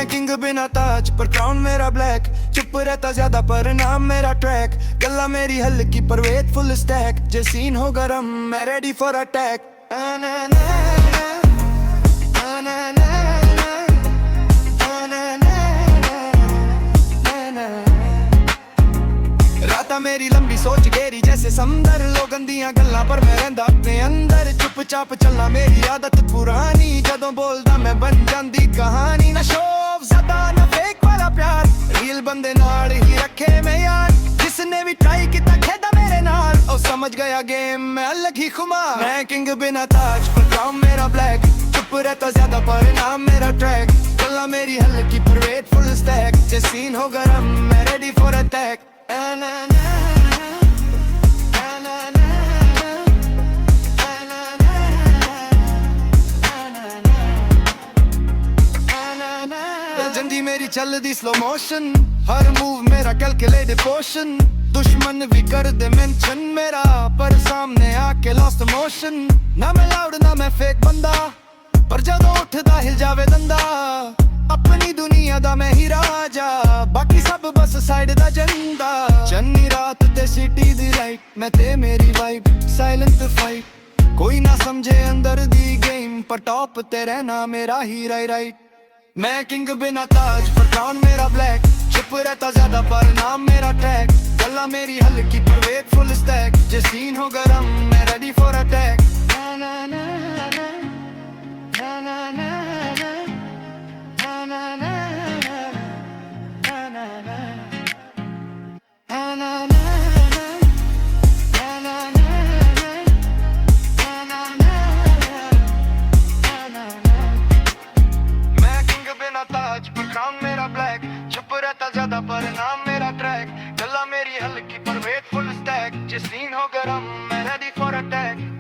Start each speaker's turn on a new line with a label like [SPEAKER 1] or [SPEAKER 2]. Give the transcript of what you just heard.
[SPEAKER 1] King बिना ताज पर crown मेरा ब्लैक, चुप रहता ज्यादा पर नाम मेरा ट्रैक। गला मेरी हल्की पर वेट फुल स्टैक, जे सीन हो गरम मैं रेडी फॉर अटैक। राता मेरी लंबी सोच गेरी जैसे समंदर, लोगन दियां गल्लां पर मैं रहिंदा अपने अंदर। चुपचाप चलना मेरी आदत पुरानी, जदों बोलदा मैं बन जांदी कहानी। ना शो ऑफ ज़्यादा ना फेक वाला प्यार, रियल बंदे नाल ही रखे मैं यार। जिसने भी ट्राई किता खेदा मेरे नाल, ओ समझ गया गेम मैं अलग ही खुमार। मैं किंग बिना ताज पर क्राउन मेरा ब्लैक, चुप रहता ज्यादा पर नाम मेरा ट्रैक। गल्ला मेरी हल्की पर वेट फुल स्टैक, जे सीन हो गरम मैं रेडी फॉर अटैक। जंदी मेरी चल दी स्लो मोशन, हर मूव मेरा कैलकुलेटेड पोर्शन। दुश्मन भी कर दे मेंशन मेरा, पर सामने आके लॉस्ट मोशन। ना मैं लाउड ना मैं फेक बंदा, पर जदों उठदा हिल जावे दंदा। अपनी दुनिया दा मैं ही राजा, बाकी सब बस साइड दा जंदा। चन्नी रात ते सिटी दी लाइट, मैं ते मेरी वाइब साइलेंट फाइट। कोई ना समझे अंदर दी गेम, पर टॉप ते रहना मेरा ही राइट। मैं किंग बिना ताज पर क्राउन मेरा ब्लैक, चुप रहता ज्यादा पर नाम मेरा ट्रैक। गला मेरी हल्की पर वेट फुल स्टैक, जे सीन हो गरम मैं रेडी फॉर अटैक। ताज पर क्राउन मेरा ब्लैक, चुप रहता ज्यादा पर नाम मेरा ट्रैक। गला मेरी हल्की पर वेट फुल स्टैक, जे सीन हो गरम मैं रेडी फॉर अटैक।